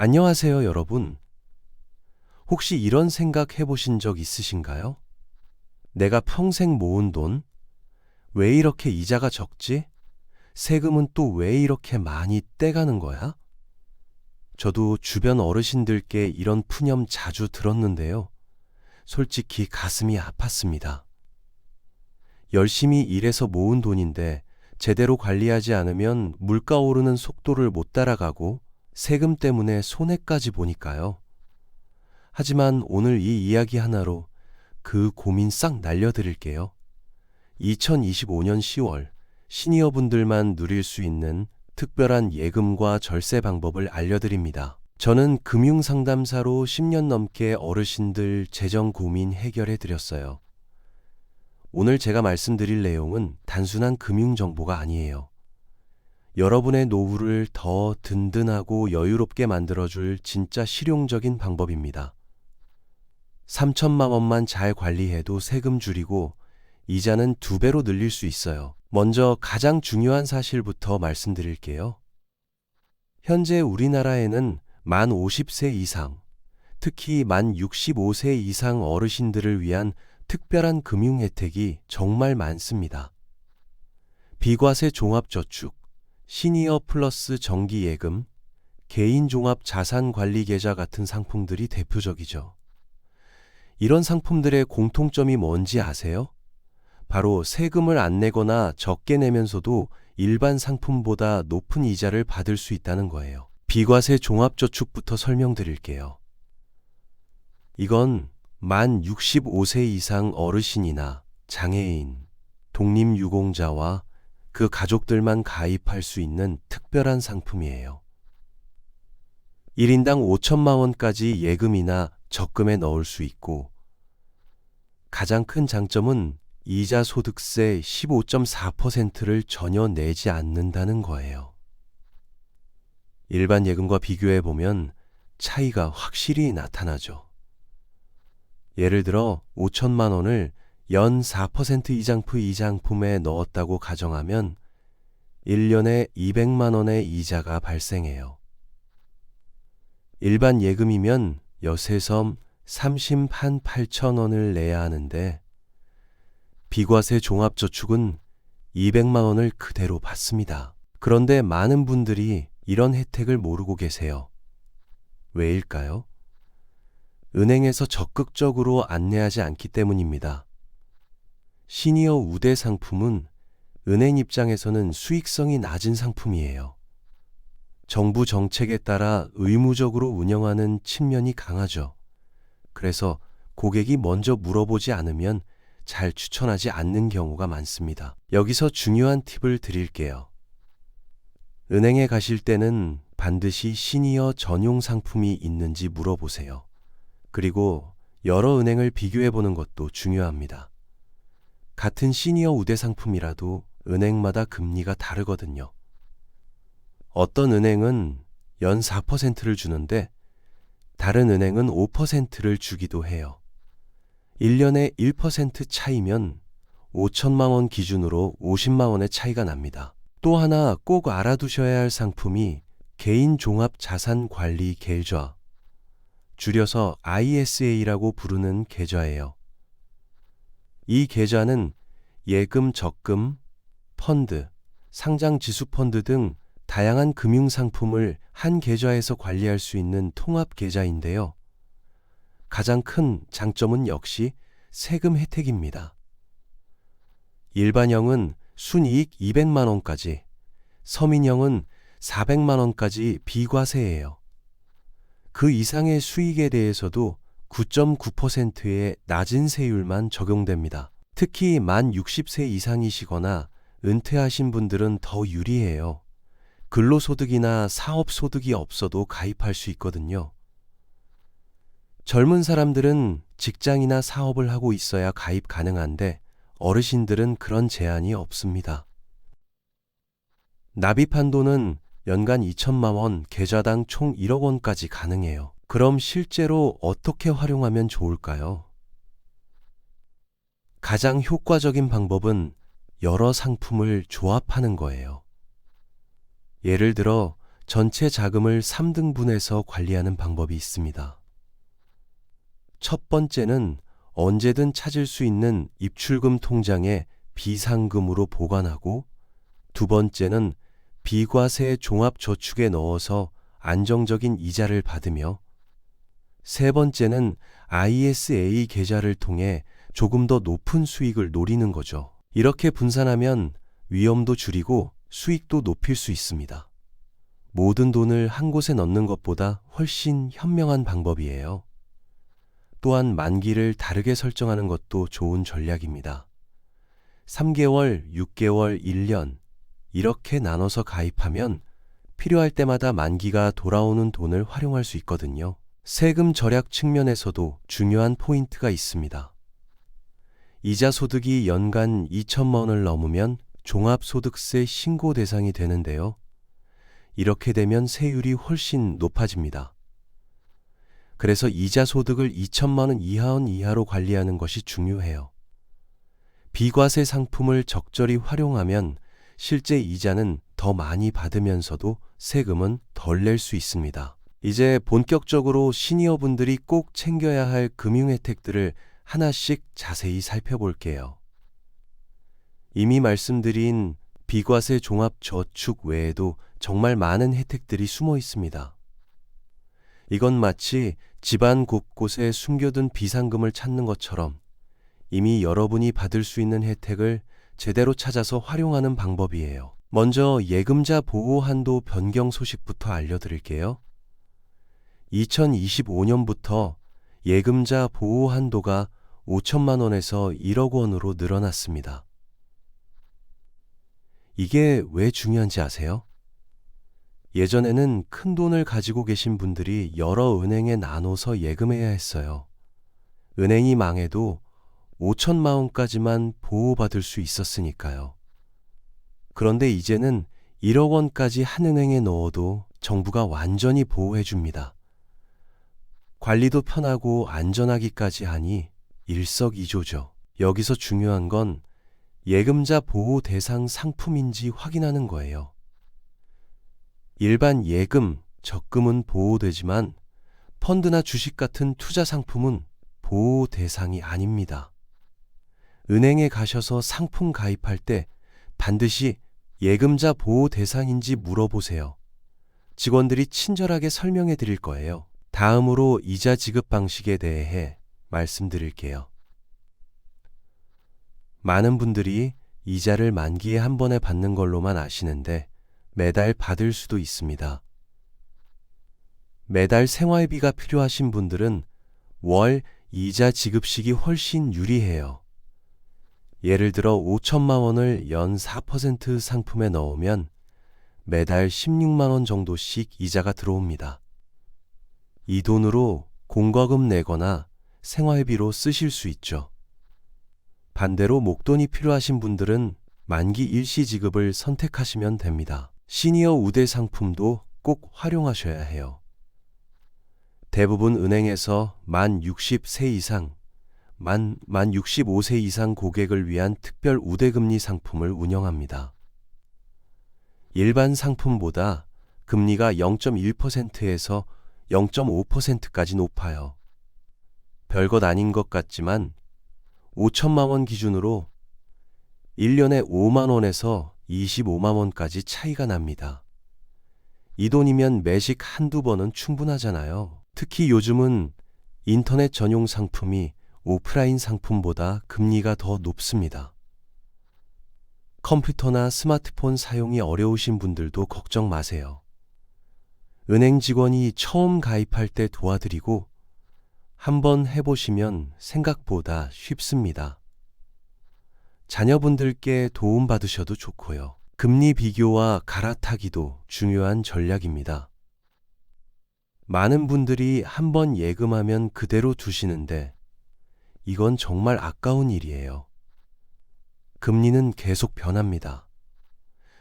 안녕하세요, 여러분. 혹시 이런 생각 해보신 적 있으신가요? 내가 평생 모은 돈, 왜 이렇게 이자가 적지? 세금은 또 왜 이렇게 많이 떼가는 거야? 저도 주변 어르신들께 이런 푸념 자주 들었는데요. 솔직히 가슴이 아팠습니다. 열심히 일해서 모은 돈인데 제대로 관리하지 않으면 물가 오르는 속도를 못 따라가고 세금 때문에 손해까지 보니까요. 하지만 오늘 이 이야기 하나로 그 고민 싹 날려드릴게요. 2025년 10월 시니어분들만 누릴 수 있는 특별한 예금과 절세 방법을 알려드립니다. 저는 금융상담사로 10년 넘게 어르신들 재정 고민 해결해 드렸어요. 오늘 제가 말씀드릴 내용은 단순한 금융 정보가 아니에요. 여러분의 노후를 더 든든하고 여유롭게 만들어줄 진짜 실용적인 방법입니다. 3천만 원만 잘 관리해도 세금 줄이고 이자는 2배로 늘릴 수 있어요. 먼저 가장 중요한 사실부터 말씀드릴게요. 현재 우리나라에는 만 50세 이상, 특히 만 65세 이상 어르신들을 위한 특별한 금융 혜택이 정말 많습니다. 비과세 종합저축, 시니어 플러스 정기예금, 개인 종합 자산관리 계좌 같은 상품들이 대표적이죠. 이런 상품들의 공통점이 뭔지 아세요? 바로 세금을 안 내거나 적게 내면서도 일반 상품보다 높은 이자를 받을 수 있다는 거예요. 비과세 종합저축부터 설명드릴게요. 이건 만 65세 이상 어르신이나 장애인, 독립유공자와 그 가족들만 가입할 수 있는 특별한 상품이에요. 1인당 5천만 원까지 예금이나 적금에 넣을 수 있고 가장 큰 장점은 이자 소득세 15.4%를 전혀 내지 않는다는 거예요. 일반 예금과 비교해 보면 차이가 확실히 나타나죠. 예를 들어 5천만 원을 연 4% 이장품에 넣었다고 가정하면 1년에 200만 원의 이자가 발생해요. 일반 예금이면 여세섬 30만 8천 원을 내야 하는데 비과세 종합저축은 200만 원을 그대로 받습니다. 그런데 많은 분들이 이런 혜택을 모르고 계세요. 왜일까요? 은행에서 적극적으로 안내하지 않기 때문입니다. 시니어 우대 상품은 은행 입장에서는 수익성이 낮은 상품이에요. 정부 정책에 따라 의무적으로 운영하는 측면이 강하죠. 그래서 고객이 먼저 물어보지 않으면 잘 추천하지 않는 경우가 많습니다. 여기서 중요한 팁을 드릴게요. 은행에 가실 때는 반드시 시니어 전용 상품이 있는지 물어보세요. 그리고 여러 은행을 비교해 보는 것도 중요합니다. 같은 시니어 우대 상품이라도 은행마다 금리가 다르거든요. 어떤 은행은 연 4%를 주는데 다른 은행은 5%를 주기도 해요. 1년에 1% 차이면 5천만 원 기준으로 50만 원의 차이가 납니다. 또 하나 꼭 알아두셔야 할 상품이 개인 종합 자산 관리 계좌, 줄여서 ISA라고 부르는 계좌예요. 이 계좌는 예금, 적금, 펀드, 상장 지수 펀드 등 다양한 금융 상품을 한 계좌에서 관리할 수 있는 통합 계좌인데요. 가장 큰 장점은 역시 세금 혜택입니다. 일반형은 순이익 200만 원까지, 서민형은 400만 원까지 비과세예요. 그 이상의 수익에 대해서도 9.9%의 낮은 세율만 적용됩니다. 특히 만 60세 이상이시거나 은퇴하신 분들은 더 유리해요. 근로소득이나 사업소득이 없어도 가입할 수 있거든요. 젊은 사람들은 직장이나 사업을 하고 있어야 가입 가능한데 어르신들은 그런 제한이 없습니다. 납입 한도는 연간 2천만 원, 계좌당 총 1억 원까지 가능해요. 그럼 실제로 어떻게 활용하면 좋을까요? 가장 효과적인 방법은 여러 상품을 조합하는 거예요. 예를 들어 전체 자금을 3등분해서 관리하는 방법이 있습니다. 첫 번째는 언제든 찾을 수 있는 입출금 통장에 비상금으로 보관하고, 두 번째는 비과세 종합저축에 넣어서 안정적인 이자를 받으며, 세 번째는 ISA 계좌를 통해 조금 더 높은 수익을 노리는 거죠. 이렇게 분산하면 위험도 줄이고 수익도 높일 수 있습니다. 모든 돈을 한 곳에 넣는 것보다 훨씬 현명한 방법이에요. 또한 만기를 다르게 설정하는 것도 좋은 전략입니다. 3개월, 6개월, 1년 이렇게 나눠서 가입하면 필요할 때마다 만기가 돌아오는 돈을 활용할 수 있거든요. 세금 절약 측면에서도 중요한 포인트가 있습니다. 이자 소득이 연간 2천만 원을 넘으면 종합소득세 신고 대상이 되는데요. 이렇게 되면 세율이 훨씬 높아집니다. 그래서 이자 소득을 2천만 원 이하로 관리하는 것이 중요해요. 비과세 상품을 적절히 활용하면 실제 이자는 더 많이 받으면서도 세금은 덜 낼 수 있습니다. 이제 본격적으로 시니어분들이 꼭 챙겨야 할 금융 혜택들을 하나씩 자세히 살펴볼게요. 이미 말씀드린 비과세 종합저축 외에도 정말 많은 혜택들이 숨어 있습니다. 이건 마치 집안 곳곳에 숨겨둔 비상금을 찾는 것처럼 이미 여러분이 받을 수 있는 혜택을 제대로 찾아서 활용하는 방법이에요. 먼저 예금자 보호 한도 변경 소식부터 알려드릴게요. 2025년부터 예금자 보호 한도가 5천만 원에서 1억 원으로 늘어났습니다. 이게 왜 중요한지 아세요? 예전에는 큰 돈을 가지고 계신 분들이 여러 은행에 나눠서 예금해야 했어요. 은행이 망해도 5천만 원까지만 보호받을 수 있었으니까요. 그런데 이제는 1억 원까지 한 은행에 넣어도 정부가 완전히 보호해 줍니다. 관리도 편하고 안전하기까지 하니 일석이조죠. 여기서 중요한 건 예금자 보호 대상 상품인지 확인하는 거예요. 일반 예금, 적금은 보호되지만 펀드나 주식 같은 투자 상품은 보호 대상이 아닙니다. 은행에 가셔서 상품 가입할 때 반드시 예금자 보호 대상인지 물어보세요. 직원들이 친절하게 설명해 드릴 거예요. 다음으로 이자 지급 방식에 대해 말씀드릴게요. 많은 분들이 이자를 만기에 한 번에 받는 걸로만 아시는데 매달 받을 수도 있습니다. 매달 생활비가 필요하신 분들은 월 이자 지급식이 훨씬 유리해요. 예를 들어 5천만 원을 연 4% 상품에 넣으면 매달 16만 원 정도씩 이자가 들어옵니다. 이 돈으로 공과금 내거나 생활비로 쓰실 수 있죠. 반대로 목돈이 필요하신 분들은 만기 일시 지급을 선택하시면 됩니다. 시니어 우대 상품도 꼭 활용하셔야 해요. 대부분 은행에서 만 60세 이상, 만 65세 이상 고객을 위한 특별 우대금리 상품을 운영합니다. 일반 상품보다 금리가 0.1%에서 0.5%까지 높아요. 별것 아닌 것 같지만 5천만 원 기준으로 1년에 5만 원에서 25만 원까지 차이가 납니다. 이 돈이면 매식 한두 번은 충분하잖아요. 특히 요즘은 인터넷 전용 상품이 오프라인 상품보다 금리가 더 높습니다. 컴퓨터나 스마트폰 사용이 어려우신 분들도 걱정 마세요. 은행 직원이 처음 가입할 때 도와드리고 한번 해보시면 생각보다 쉽습니다. 자녀분들께 도움받으셔도 좋고요. 금리 비교와 갈아타기도 중요한 전략입니다. 많은 분들이 한번 예금하면 그대로 두시는데 이건 정말 아까운 일이에요. 금리는 계속 변합니다.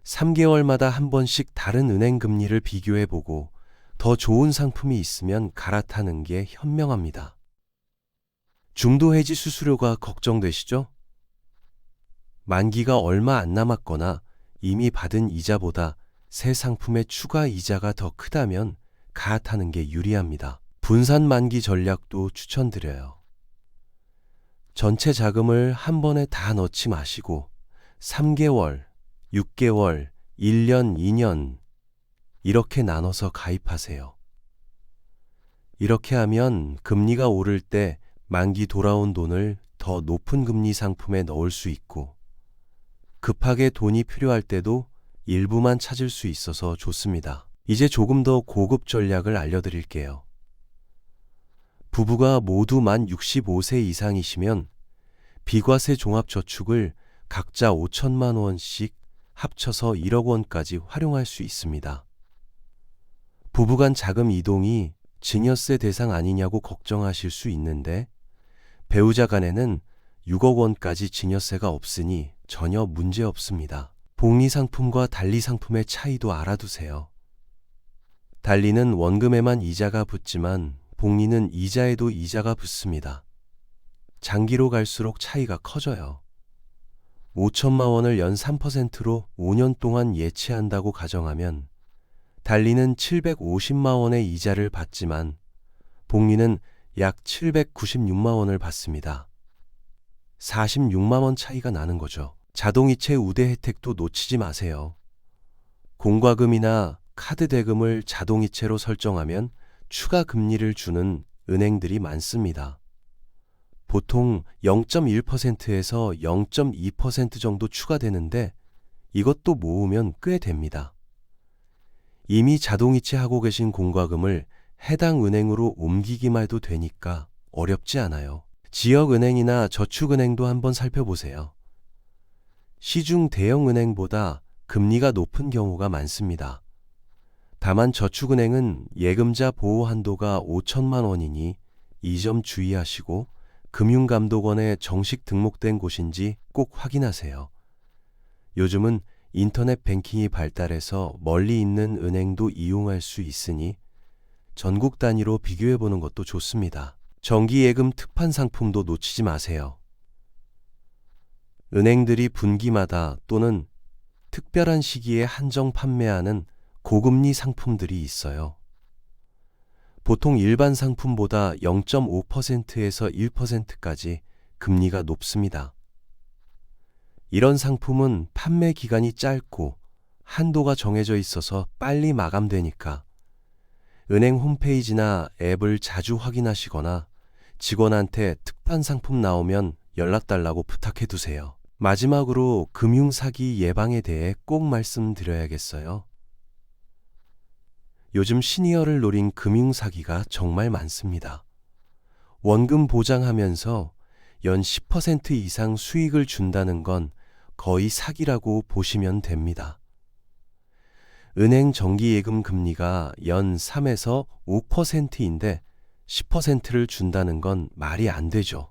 3개월마다 한 번씩 다른 은행 금리를 비교해보고 더 좋은 상품이 있으면 갈아타는 게 현명합니다. 중도 해지 수수료가 걱정되시죠? 만기가 얼마 안 남았거나 이미 받은 이자보다 새 상품의 추가 이자가 더 크다면 가입하는 게 유리합니다. 분산 만기 전략도 추천드려요. 전체 자금을 한 번에 다 넣지 마시고 3개월, 6개월, 1년, 2년 이렇게 나눠서 가입하세요. 이렇게 하면 금리가 오를 때 만기 돌아온 돈을 더 높은 금리 상품에 넣을 수 있고 급하게 돈이 필요할 때도 일부만 찾을 수 있어서 좋습니다. 이제 조금 더 고급 전략을 알려드릴게요. 부부가 모두 만 65세 이상이시면 비과세 종합저축을 각자 5천만 원씩 합쳐서 1억 원까지 활용할 수 있습니다. 부부간 자금 이동이 증여세 대상 아니냐고 걱정하실 수 있는데 배우자 간에는 6억 원까지 증여세가 없으니 전혀 문제 없습니다. 복리 상품과 단리 상품의 차이도 알아두세요. 단리는 원금에만 이자가 붙지만 복리는 이자에도 이자가 붙습니다. 장기로 갈수록 차이가 커져요. 5천만 원을 연 3%로 5년 동안 예치한다고 가정하면 단리는 750만 원의 이자를 받지만 복리는 약 796만 원을 받습니다. 46만 원 차이가 나는 거죠. 자동이체 우대 혜택도 놓치지 마세요. 공과금이나 카드 대금을 자동이체로 설정하면 추가 금리를 주는 은행들이 많습니다. 보통 0.1%에서 0.2% 정도 추가되는데 이것도 모으면 꽤 됩니다. 이미 자동이체하고 계신 공과금을 해당 은행으로 옮기기만 해도 되니까 어렵지 않아요. 지역은행이나 저축은행도 한번 살펴보세요. 시중 대형은행보다 금리가 높은 경우가 많습니다. 다만 저축은행은 예금자 보호 한도가 5천만 원이니 이 점 주의하시고 금융감독원에 정식 등록된 곳인지 꼭 확인하세요. 요즘은 인터넷 뱅킹이 발달해서 멀리 있는 은행도 이용할 수 있으니 전국 단위로 비교해보는 것도 좋습니다. 정기예금 특판 상품도 놓치지 마세요. 은행들이 분기마다 또는 특별한 시기에 한정 판매하는 고금리 상품들이 있어요. 보통 일반 상품보다 0.5%에서 1%까지 금리가 높습니다. 이런 상품은 판매 기간이 짧고 한도가 정해져 있어서 빨리 마감되니까 은행 홈페이지나 앱을 자주 확인하시거나 직원한테 특판 상품 나오면 연락달라고 부탁해 두세요. 마지막으로 금융사기 예방에 대해 꼭 말씀드려야겠어요. 요즘 시니어를 노린 금융사기가 정말 많습니다. 원금 보장하면서 연 10% 이상 수익을 준다는 건 거의 사기라고 보시면 됩니다. 은행 정기예금 금리가 연 3에서 5%인데 10%를 준다는 건 말이 안 되죠.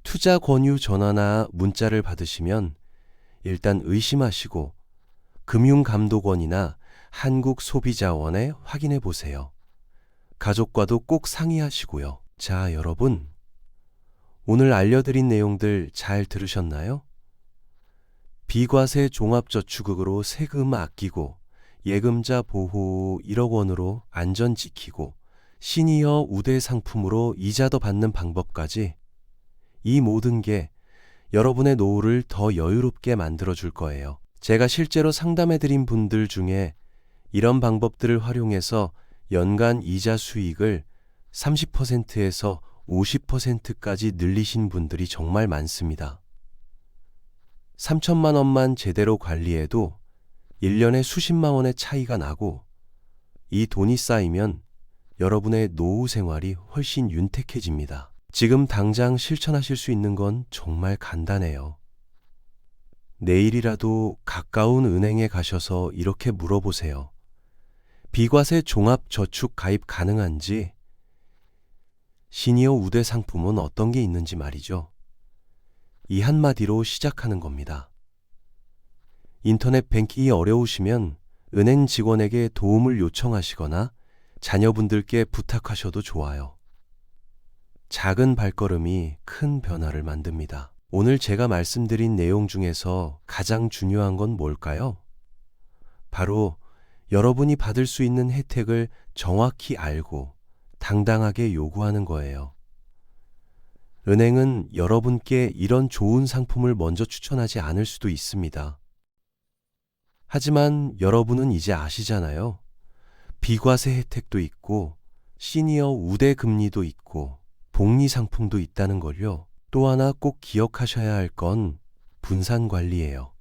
투자 권유 전화나 문자를 받으시면 일단 의심하시고 금융감독원이나 한국소비자원에 확인해 보세요. 가족과도 꼭 상의하시고요. 자, 여러분. 오늘 알려드린 내용들 잘 들으셨나요? 비과세 종합저축으로 세금 아끼고 예금자 보호 1억 원으로 안전 지키고 시니어 우대 상품으로 이자 더 받는 방법까지 이 모든 게 여러분의 노후를 더 여유롭게 만들어줄 거예요. 제가 실제로 상담해드린 분들 중에 이런 방법들을 활용해서 연간 이자 수익을 30%에서 50%까지 늘리신 분들이 정말 많습니다. 3천만 원만 제대로 관리해도 1년에 수십만 원의 차이가 나고 이 돈이 쌓이면 여러분의 노후 생활이 훨씬 윤택해집니다. 지금 당장 실천하실 수 있는 건 정말 간단해요. 내일이라도 가까운 은행에 가셔서 이렇게 물어보세요. 비과세 종합저축 가입 가능한지, 시니어 우대 상품은 어떤 게 있는지 말이죠. 이 한마디로 시작하는 겁니다. 인터넷 뱅킹이 어려우시면 은행 직원에게 도움을 요청하시거나 자녀분들께 부탁하셔도 좋아요. 작은 발걸음이 큰 변화를 만듭니다. 오늘 제가 말씀드린 내용 중에서 가장 중요한 건 뭘까요? 바로 여러분이 받을 수 있는 혜택을 정확히 알고 당당하게 요구하는 거예요. 은행은 여러분께 이런 좋은 상품을 먼저 추천하지 않을 수도 있습니다. 하지만 여러분은 이제 아시잖아요. 비과세 혜택도 있고 시니어 우대 금리도 있고 복리 상품도 있다는 걸요. 또 하나 꼭 기억하셔야 할 건 분산 관리예요.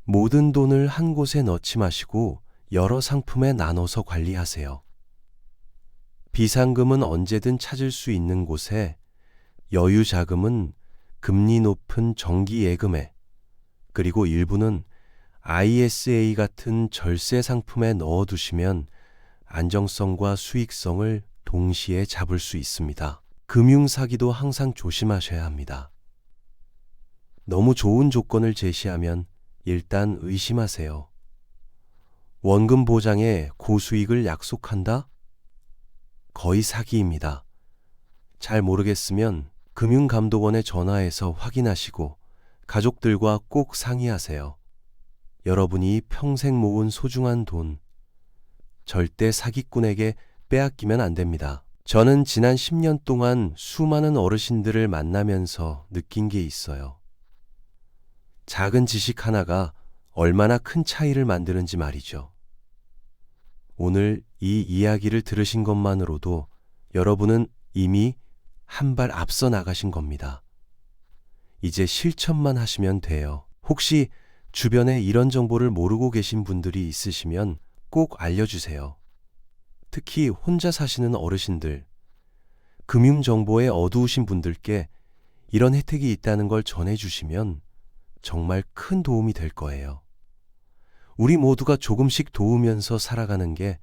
모든 돈을 한 곳에 넣지 마시고 여러 상품에 나눠서 관리하세요. 비상금은 언제든 찾을 수 있는 곳에, 여유 자금은 금리 높은 정기 예금에, 그리고 일부는 ISA 같은 절세 상품에 넣어두시면 안정성과 수익성을 동시에 잡을 수 있습니다. 금융사기도 항상 조심하셔야 합니다. 너무 좋은 조건을 제시하면 일단 의심하세요. 원금 보장에 고수익을 약속한다? 거의 사기입니다. 잘 모르겠으면 금융감독원에 전화해서 확인하시고 가족들과 꼭 상의하세요. 여러분이 평생 모은 소중한 돈, 절대 사기꾼에게 빼앗기면 안 됩니다. 저는 지난 10년 동안 수많은 어르신들을 만나면서 느낀 게 있어요. 작은 지식 하나가 얼마나 큰 차이를 만드는지 말이죠. 오늘 이 이야기를 들으신 것만으로도 여러분은 이미 한 발 앞서 나가신 겁니다. 이제 실천만 하시면 돼요. 혹시 주변에 이런 정보를 모르고 계신 분들이 있으시면 꼭 알려주세요. 특히 혼자 사시는 어르신들, 금융정보에 어두우신 분들께 이런 혜택이 있다는 걸 전해주시면 정말 큰 도움이 될 거예요. 우리 모두가 조금씩 도우면서 살아가는 게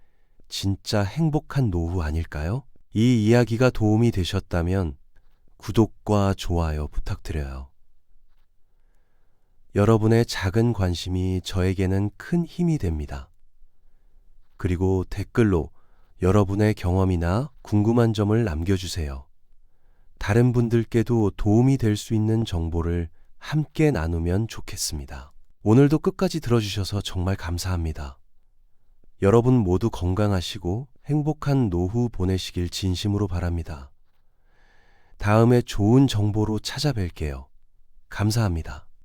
진짜 행복한 노후 아닐까요? 이 이야기가 도움이 되셨다면 구독과 좋아요 부탁드려요. 여러분의 작은 관심이 저에게는 큰 힘이 됩니다. 그리고 댓글로 여러분의 경험이나 궁금한 점을 남겨주세요. 다른 분들께도 도움이 될 수 있는 정보를 함께 나누면 좋겠습니다. 오늘도 끝까지 들어주셔서 정말 감사합니다. 여러분 모두 건강하시고 행복한 노후 보내시길 진심으로 바랍니다. 다음에 좋은 정보로 찾아뵐게요. 감사합니다.